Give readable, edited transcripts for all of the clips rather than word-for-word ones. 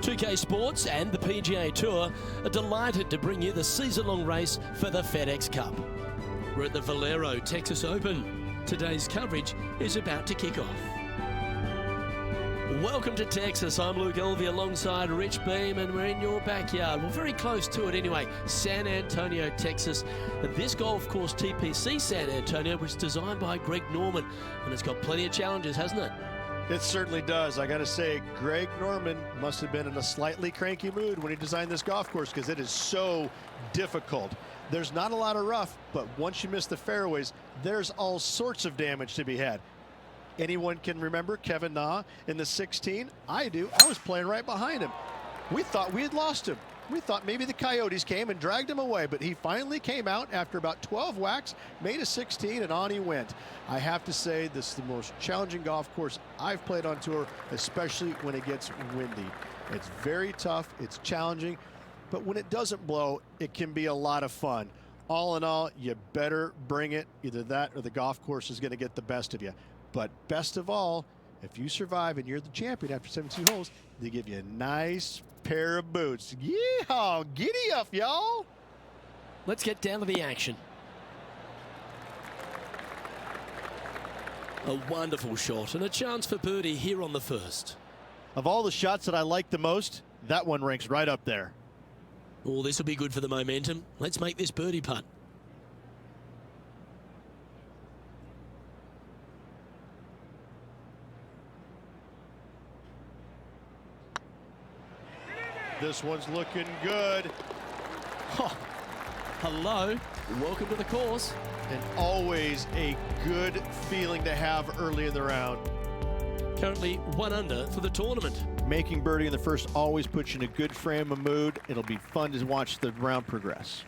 2K Sports and the PGA Tour are delighted to bring you the season-long race for the FedEx Cup. We're at the Valero Texas Open. Today's coverage is about to kick off. Welcome to Texas. I'm Luke Elvey alongside Rich Beam, and we're in your backyard. Well, very close to it anyway, San Antonio, Texas. And this golf course, TPC San Antonio, was designed by Greg Norman, and it's got plenty of challenges, hasn't it? It certainly does. I got to say, Greg Norman must have been in a slightly cranky mood when he designed this golf course, because it is so difficult. There's not a lot of rough, but once you miss the fairways, there's all sorts of damage to be had. Anyone can remember Kevin Na in the 16? I do. I was playing right behind him. We thought we had lost him. We thought maybe the Coyotes came and dragged him away, but he finally came out after about 12 whacks, made a 16, and on he went. I have to say, this is the most challenging golf course I've played on tour, especially when it gets windy. It's very tough, it's challenging, but when it doesn't blow, it can be a lot of fun. All in all, you better bring it. Either that or the golf course is going to get the best of you. But best of all, if you survive and you're the champion after 17 holes, they give you a nice pair of boots. Yeehaw! Giddy up, y'all! Let's get down to the action. A wonderful shot and a chance for birdie here on the first. Of all the shots that I like the most, that one ranks right up there. Oh, this will be good for the momentum. Let's make this birdie putt. This one's looking good. Oh, hello, welcome to the course. And always a good feeling to have early in the round. Currently 1 under for the tournament. Making birdie in the first always puts you in a good frame of mood. It'll be fun to watch the round progress.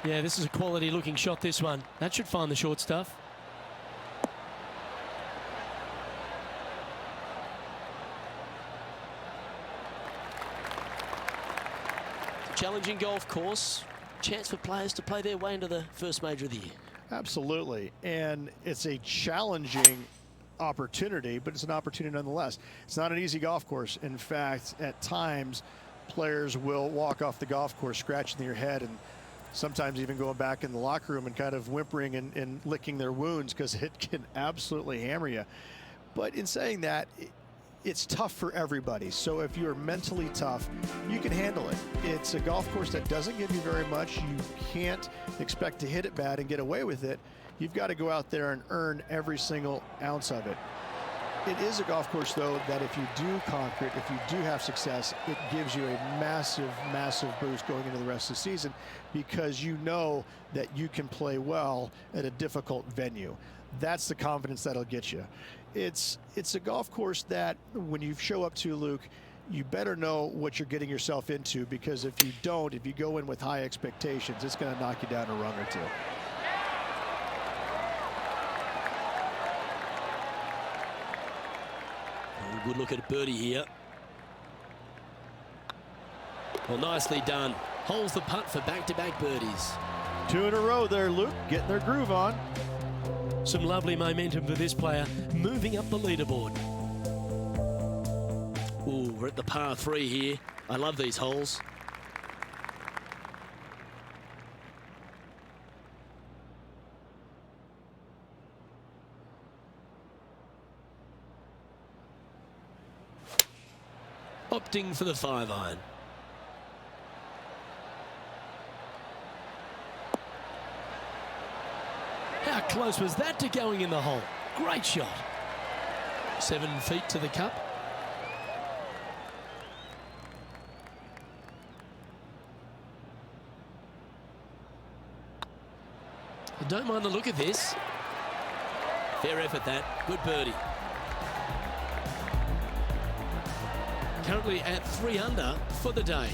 Yeah, this is a quality looking shot, this one. That should find the short stuff. Challenging golf course. Chance for players to play their way into the first major of the year. Absolutely. And it's a challenging opportunity, but it's an opportunity nonetheless. It's not an easy golf course. In fact, at times, players will walk off the golf course scratching their head and sometimes even going back in the locker room and kind of whimpering and licking their wounds, because it can absolutely hammer you. But in saying that, it's tough for everybody. So if you're mentally tough, you can handle it. It's a golf course that doesn't give you very much. You can't expect to hit it bad and get away with it. You've got to go out there and earn every single ounce of it. It is a golf course, though, that if you do conquer it, if you do have success, it gives you a massive, massive boost going into the rest of the season, because you know that you can play well at a difficult venue. That's the confidence that'll get you. It's a golf course that when you show up to, Luke, you better know what you're getting yourself into, because if you don't, if you go in with high expectations, it's going to knock you down a rung or two. Good look at a birdie here. Well, nicely done. Holds the putt for back-to-back birdies. 2 in a row there, Luke, getting their groove on. Some lovely momentum for this player, moving up the leaderboard. Ooh, we're at the par 3 here. I love these holes. Opting for the 5-iron. How close was that to going in the hole? Great shot. 7 feet to the cup. I don't mind the look of this. Fair effort, that. Good birdie. Currently at 3 under for the day.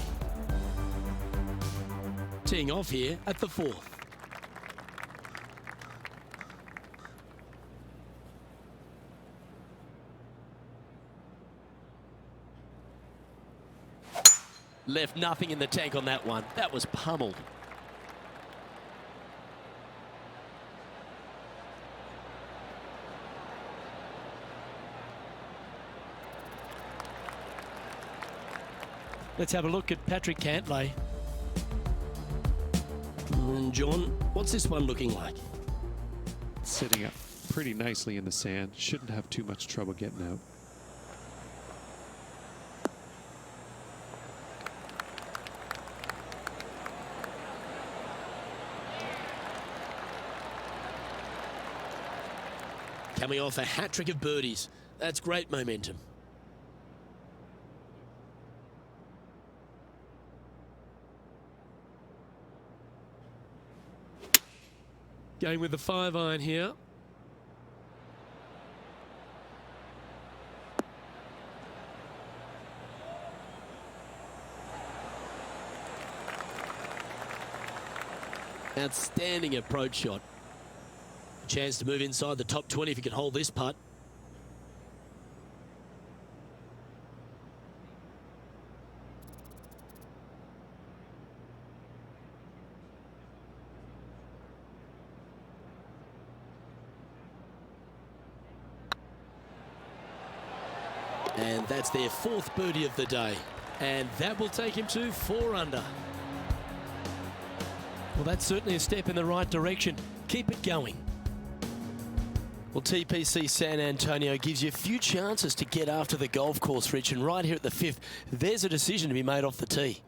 Teeing off here at the 4th. Left nothing in the tank on that one. That was pummeled. Let's have a look at Patrick Cantlay. And John, what's this one looking like? Sitting up pretty nicely in the sand. Shouldn't have too much trouble getting out. Coming off a hat-trick of birdies. That's great momentum. Going with the 5-iron here. Outstanding approach shot. A chance to move inside the top 20 if he can hold this putt. And that's their 4th birdie of the day. And that will take him to 4 under. Well, that's certainly a step in the right direction. Keep it going. Well, TPC San Antonio gives you a few chances to get after the golf course, Rich. And right here at the 5th, there's a decision to be made off the tee.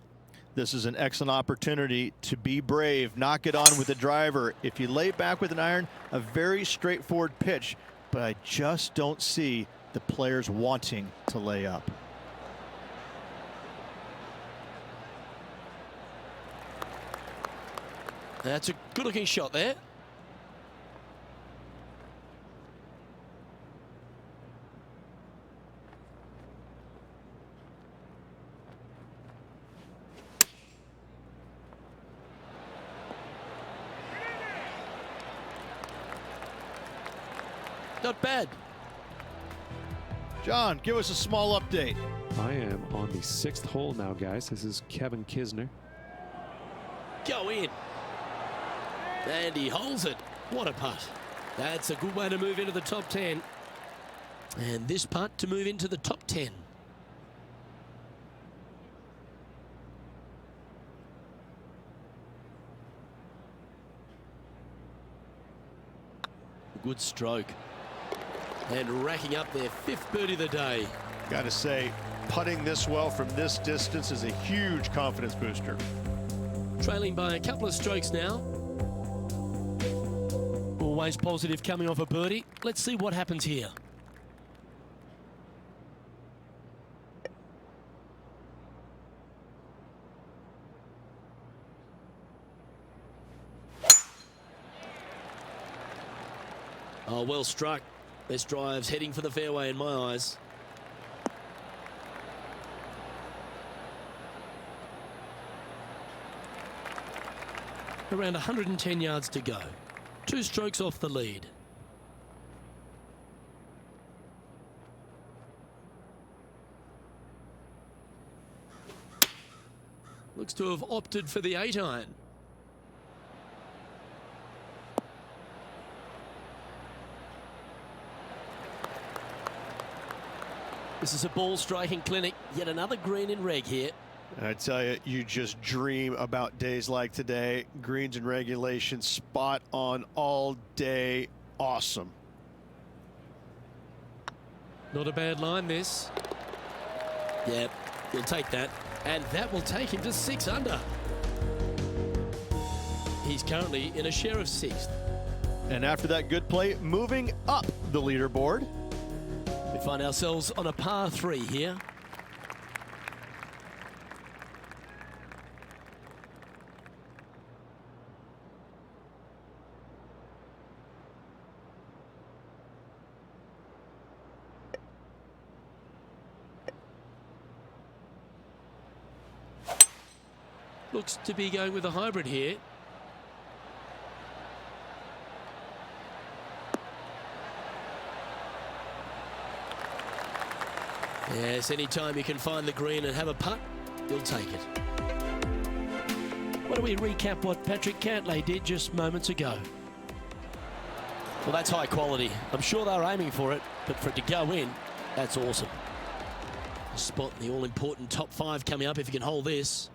This is an excellent opportunity to be brave, knock it on with the driver. If you lay back with an iron, a very straightforward pitch, but I just don't see the players wanting to lay up. That's a good-looking shot there. Not bad. John, give us a small update. I am on the 6th hole now, guys. This is Kevin Kisner. Go in. And he holds it. What a putt. That's a good way to move into the top 10. And this putt to move into the top 10. Good stroke. And racking up their 5th birdie of the day. Got to say, putting this well from this distance is a huge confidence booster. Trailing by a couple of strokes now. Always positive coming off a birdie. Let's see what happens here. Oh, well struck. Best drive's heading for the fairway in my eyes. Around 110 yards to go. 2 strokes off the lead. Looks to have opted for the 8-iron. This is a ball striking clinic. Yet another green in reg here. I tell you, you just dream about days like today. Greens and regulation, spot on all day. Awesome. Not a bad line, this. Yep, he'll take that. And that will take him to 6 under. He's currently in a share of 6th. And after that good play, moving up the leaderboard. We find ourselves on a par 3 here. Looks to be going with a hybrid here. Yes, anytime you can find the green and have a putt, you'll take it. Why don't we recap what Patrick Cantlay did just moments ago? Well, that's high quality. I'm sure they were aiming for it, but for it to go in, that's awesome. Spot the all-important top 5 coming up if he can hold this.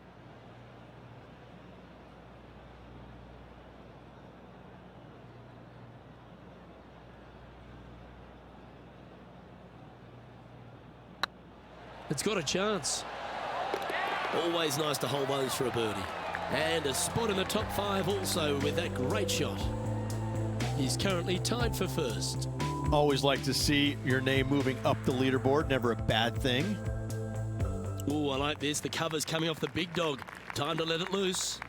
It's got a chance. Always nice to hold those for a birdie. And a spot in the top 5 also with that great shot. He's currently tied for first. Always like to see your name moving up the leaderboard. Never a bad thing. Oh, I like this. The cover's coming off the big dog. Time to let it loose.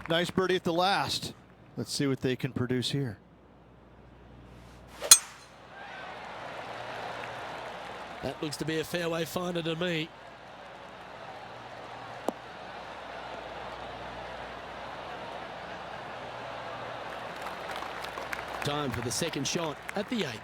Nice birdie at the last. Let's see what they can produce here. That looks to be a fairway finder to me. Time for the second shot at the 8th.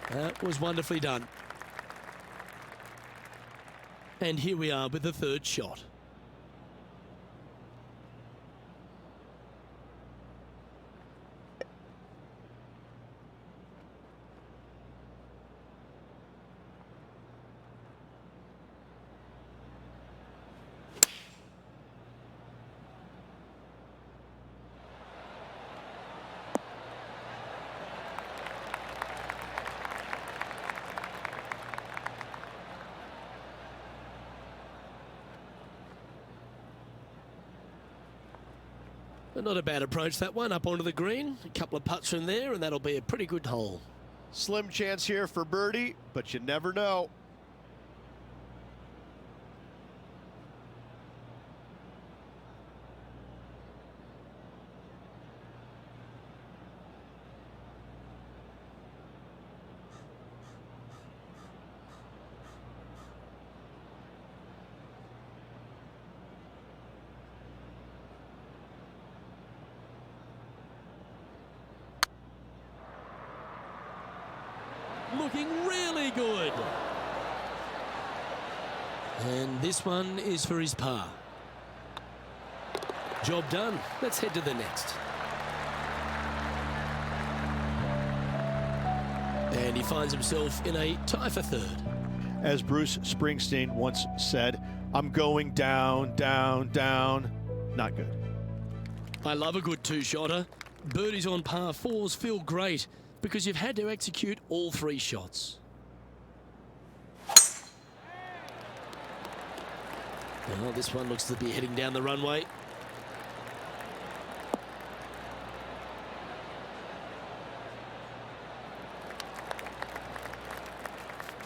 That was wonderfully done. And here we are with the third shot. Not a bad approach, that one, up onto the green. A couple of putts from there, and that'll be a pretty good hole. Slim chance here for birdie, but you never know. Looking really good. And this one is for his par. Job done. Let's head to the next. And he finds himself in a tie for third. As Bruce Springsteen once said, I'm going down, down, down. Not good. I love a good two-shotter. Birdies on par 4s feel great because you've had to execute all 3 shots. Well, this one looks to be heading down the runway.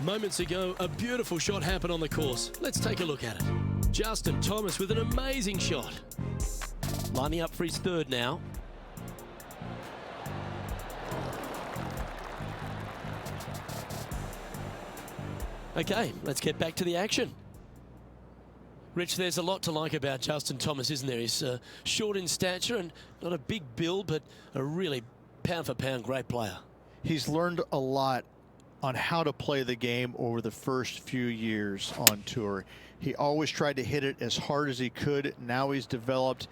Moments ago, a beautiful shot happened on the course. Let's take a look at it. Justin Thomas with an amazing shot. Lining up for his third now. Okay, let's get back to the action. Rich, there's a lot to like about Justin Thomas, isn't there? He's short in stature and not a big build, but a really pound-for-pound great player. He's learned a lot on how to play the game over the first few years on tour. He always tried to hit it as hard as he could. Now he's developed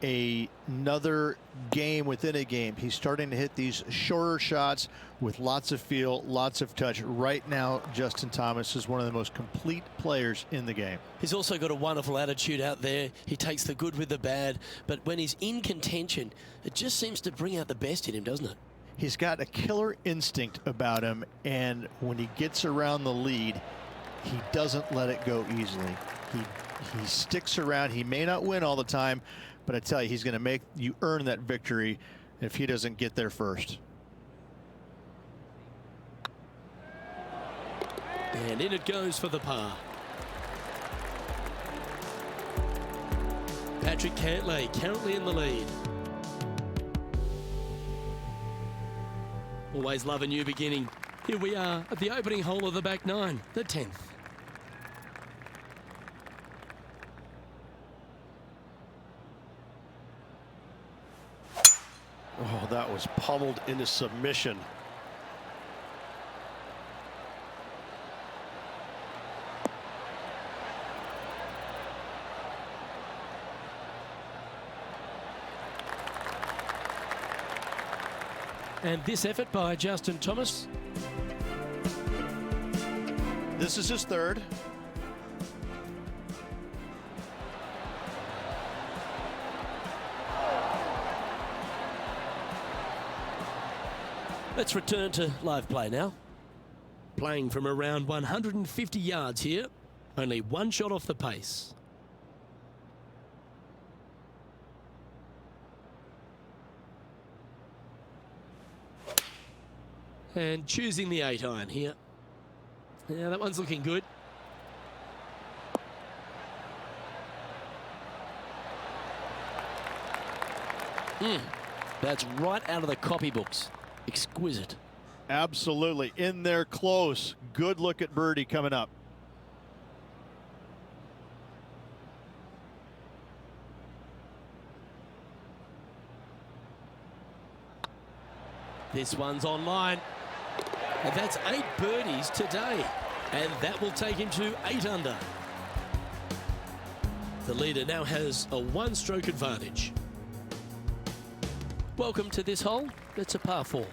another game within a game. He's starting to hit these shorter shots with lots of feel, lots of touch. Right now, Justin Thomas is one of the most complete players in the game. He's also got a wonderful attitude out there. He takes the good with the bad, but when he's in contention, it just seems to bring out the best in him, doesn't it? He's got a killer instinct about him, and when he gets around the lead, he doesn't let it go easily. He sticks around. He may not win all the time, but I tell you, he's going to make you earn that victory if he doesn't get there first. And in it goes for the par. Patrick Cantlay currently in the lead. Always love a new beginning. Here we are at the opening hole of the back 9, the 10th. Oh, that was pummeled into submission. And this effort by Justin Thomas. This is his third. Let's return to live play now. Playing from around 150 yards here. Only one shot off the pace. And choosing the 8-iron here. Yeah, that one's looking good. That's right out of the copybooks. Exquisite. Absolutely. In there close. Good look at birdie coming up. This one's online. And that's 8 birdies today. And that will take him to 8 under. The leader now has a 1-stroke advantage. Welcome to this hole. It's a par 4.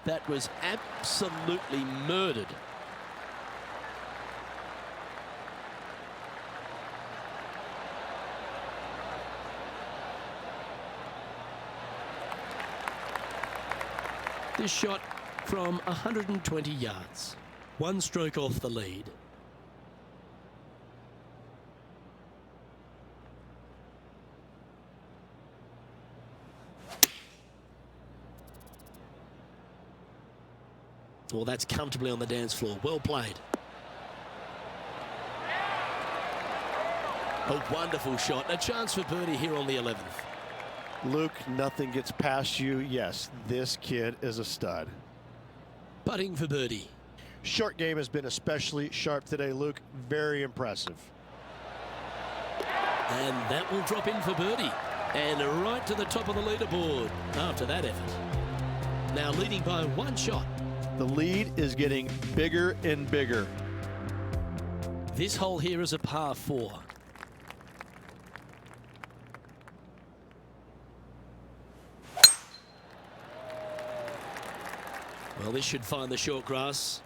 That was absolutely murdered. This shot from 120 yards. 1 stroke off the lead. Well, that's comfortably on the dance floor. Well played. A wonderful shot. A chance for birdie here on the 11th. Luke, nothing gets past you. Yes, this kid is a stud. Putting for birdie. Short game has been especially sharp today, Luke. Very impressive. And that will drop in for birdie. And right to the top of the leaderboard after that effort. Now leading by 1 shot. The lead is getting bigger and bigger. This hole here is a par 4. Well, this should find the short grass.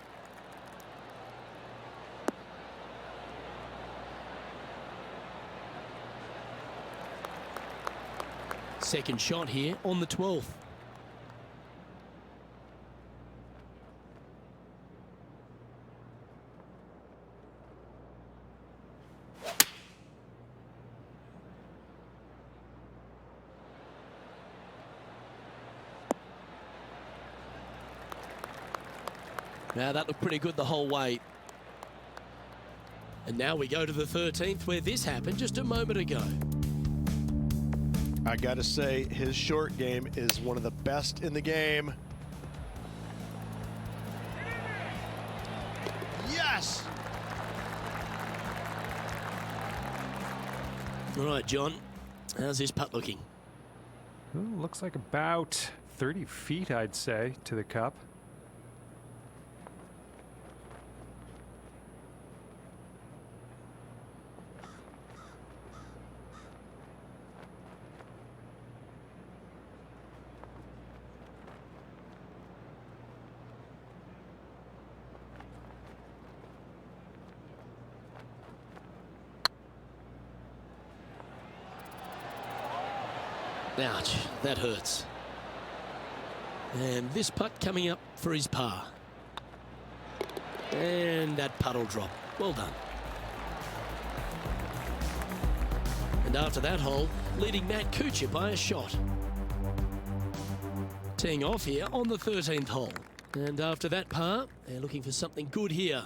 Second shot here on the 12th. Now that looked pretty good the whole way. And now we go to the 13th where this happened just a moment ago. I gotta say, his short game is one of the best in the game. Yes! All right, John, how's this putt looking? Well, looks like about 30 feet, I'd say, to the cup. Ouch, that hurts. And this putt coming up for his par. And that putt will drop. Well done. And after that hole, leading Matt Kuchar by a shot. Teeing off here on the 13th hole. And after that par, they're looking for something good here.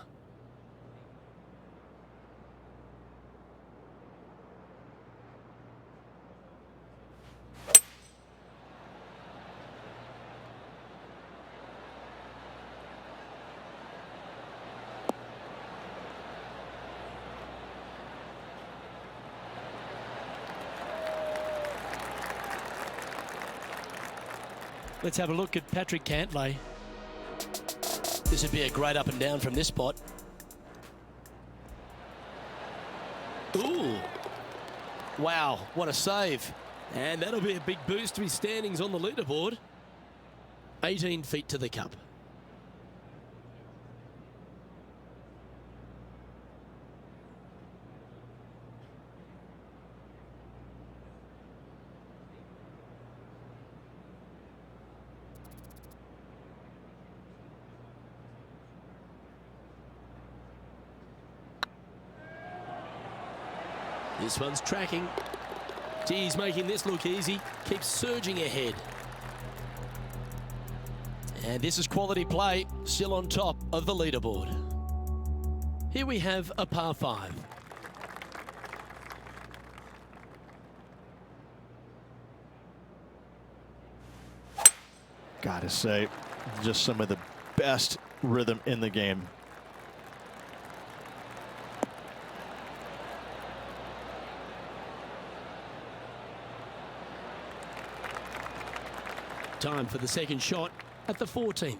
Let's have a look at Patrick Cantlay. This would be a great up and down from this spot. Ooh. Wow, what a save. And that'll be a big boost to his standings on the leaderboard. 18 feet to the cup. This one's tracking. Geez, making this look easy. Keeps surging ahead. And this is quality play, still on top of the leaderboard. Here we have a par 5. Gotta say, just some of the best rhythm in the game. Time for the second shot at the 14th.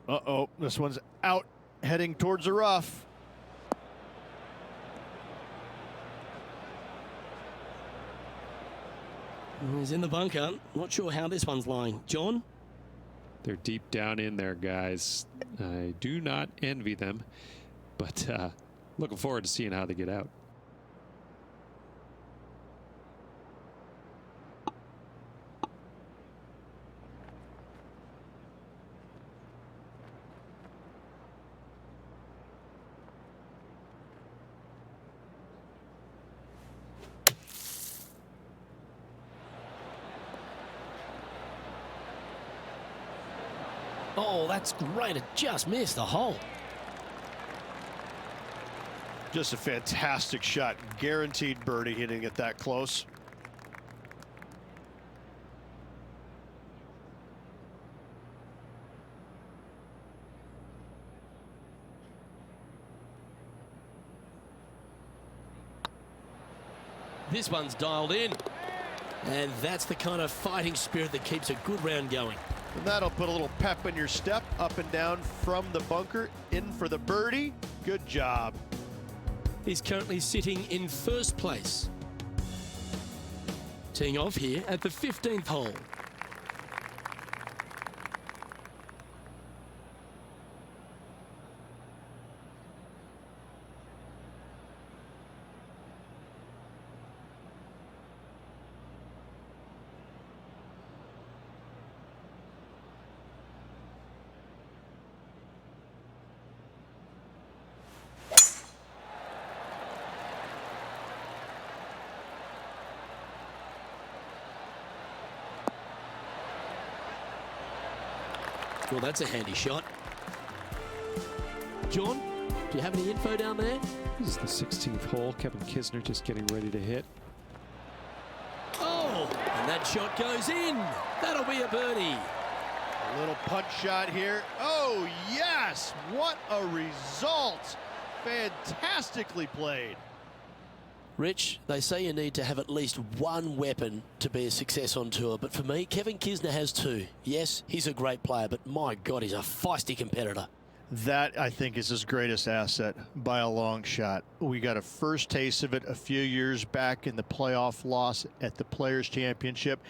Uh-oh, this one's out, heading towards the rough. He's in the bunker. Not sure how this one's lying. John? They're deep down in there, guys. I do not envy them, but looking forward to seeing how they get out. Oh, that's great. It just missed the hole. Just a fantastic shot. Guaranteed birdie hitting it that close. This one's dialed in. And that's the kind of fighting spirit that keeps a good round going. And that'll put a little pep in your step, up and down from the bunker, in for the birdie. Good job. He's currently sitting in first place. Teeing off here at the 15th hole. Well, that's a handy shot. John, do you have any info down there? This is the 16th hole. Kevin Kisner just getting ready to hit. Oh, and that shot goes in. That'll be a birdie. A little punch shot here. Oh, yes. What a result. Fantastically played. Rich, they say you need to have at least one weapon to be a success on tour, but for me, Kevin Kisner has two. Yes, he's a great player, but my God, he's a feisty competitor. That, I think, is his greatest asset by a long shot. We got a first taste of it a few years back in the playoff loss at the Players' Championship.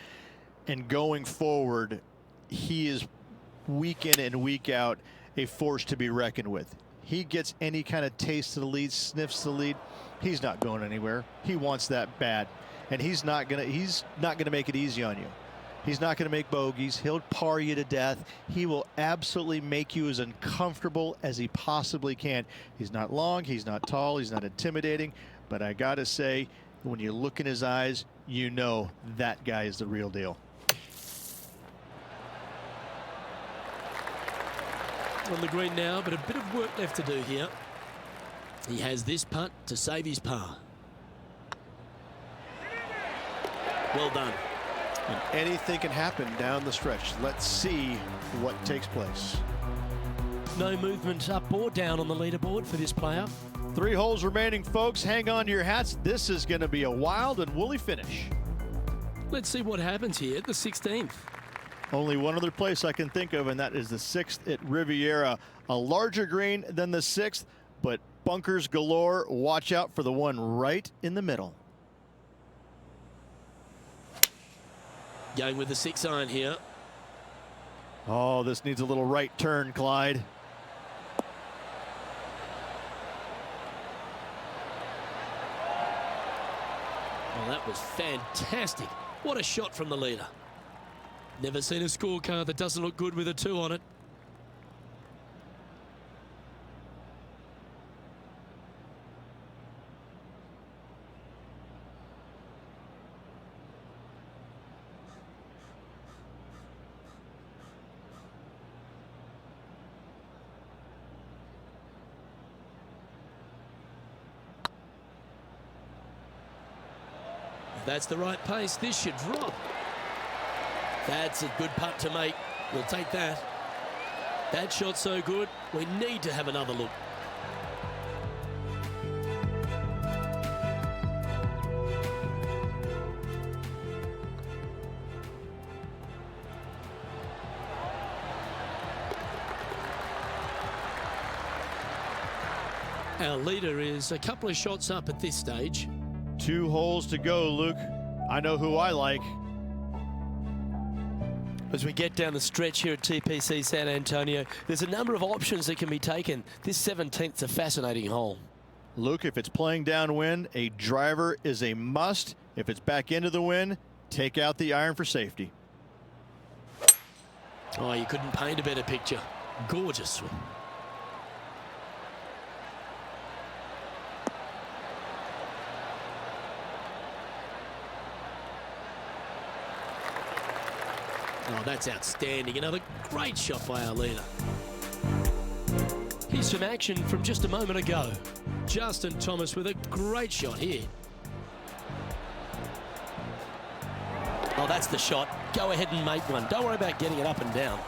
And going forward, he is week in and week out a force to be reckoned with. He gets any kind of taste of the lead, sniffs the lead. He's not going anywhere. He wants that bad, and he's not gonna make it easy on you. He's not gonna make bogeys. He'll par you to death. He will absolutely make you as uncomfortable as he possibly can. He's not long, he's not tall, he's not intimidating, but I gotta say, when you look in his eyes, you know that guy is the real deal. On the green now, but a bit of work left to do here. He has this putt to save his par. Well done. And anything can happen down the stretch. Let's see what takes place. No movement up or down on the leaderboard for this player. 3 holes remaining, folks. Hang on to your hats. This is going to be a wild and woolly finish. Let's see what happens here at the 16th. Only one other place I can think of, and that is the 6th at Riviera. A larger green than the 6th, but bunkers galore. Watch out for the one right in the middle. Going with the 6-iron here. Oh, this needs a little right turn, Clyde. Well, that was fantastic. What a shot from the leader. Never seen a scorecard that doesn't look good with a 2 on it. If that's the right pace, this should drop. That's a good putt to make. We'll take that. That shot's so good, we need to have another look. Our leader is a couple of shots up at this stage. 2 holes to go, Luke. I know who I like. As we get down the stretch here at TPC San Antonio, there's a number of options that can be taken. This 17th's a fascinating hole. Luke, if it's playing downwind, a driver is a must. If it's back into the wind, take out the iron for safety. Oh, you couldn't paint a better picture. Gorgeous swing. Oh, that's outstanding. Another great shot by our leader. Here's some action from just a moment ago. Justin Thomas with a great shot here. Oh, that's the shot. Go ahead and make one. Don't worry about getting it up and down.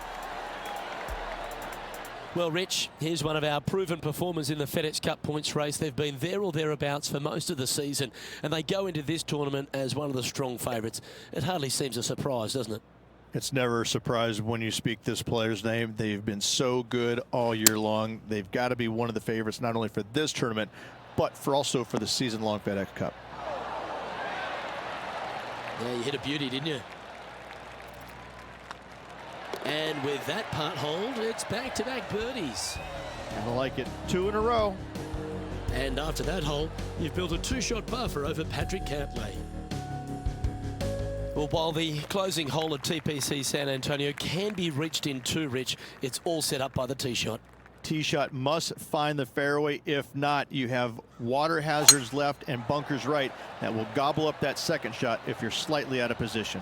Well, Rich, here's one of our proven performers in the FedEx Cup points race. They've been there or thereabouts for most of the season, and they go into this tournament as one of the strong favourites. It hardly seems a surprise, doesn't it? It's never a surprise when you speak this player's name. They've been so good all year long. They've got to be one of the favorites, not only for this tournament, but also for the season-long FedEx Cup. Yeah, you hit a beauty, didn't you? And with that putt hold, it's back-to-back birdies. I like it. 2 in a row. And after that hole, you've built a 2-shot buffer over Patrick Cantlay. Well, while the closing hole at TPC San Antonio can be reached in 2, Rich, it's all set up by the tee shot. Tee shot must find the fairway. If not, you have water hazards left and bunkers right that will gobble up that second shot if you're slightly out of position.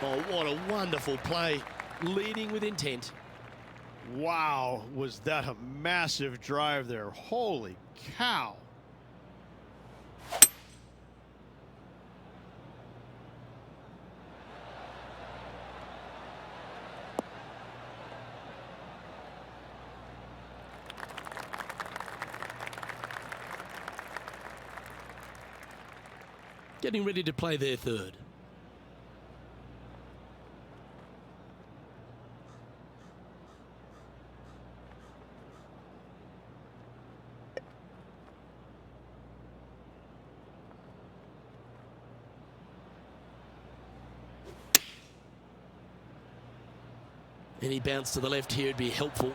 Oh, what a wonderful play. Leading with intent. Wow, was that a massive drive there. Holy cow. Getting ready to play their 3rd. Any bounce to the left here would be helpful.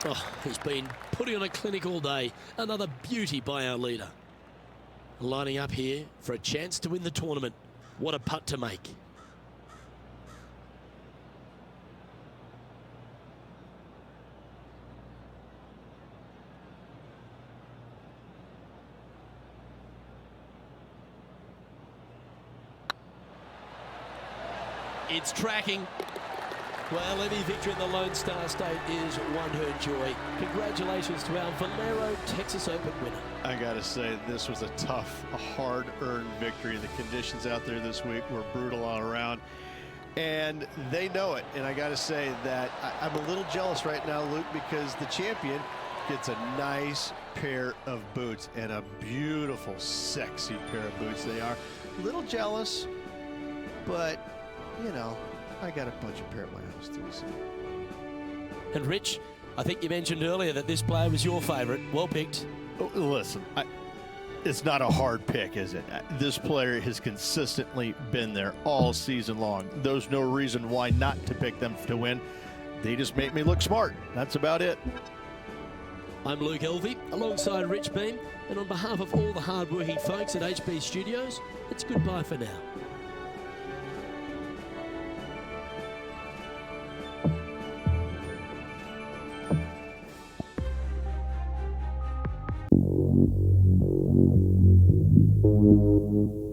Oh, he's been putting on a clinic all day. Another beauty by our leader. Lining up here for a chance to win the tournament. What a putt to make. It's tracking. Well, any victory in the Lone Star State is one her joy. Congratulations to our Valero Texas Open winner. I gotta say, this was a tough, a hard-earned victory. The conditions out there this week were brutal all around, and they know it. And I gotta say that I'm a little jealous right now, Luke, because the champion gets a nice pair of boots, and a beautiful, sexy pair of boots they are. A little jealous, but, you know, I got a bunch of pair at my house too. So. And Rich, I think you mentioned earlier that this player was your favourite. Well picked. Oh, listen, it's not a hard pick, is it? This player has consistently been there all season long. There's no reason why not to pick them to win. They just make me look smart. That's about it. I'm Luke Elvey, alongside Rich Beam, and on behalf of all the hard-working folks at HB Studios, it's goodbye for now. Thank you.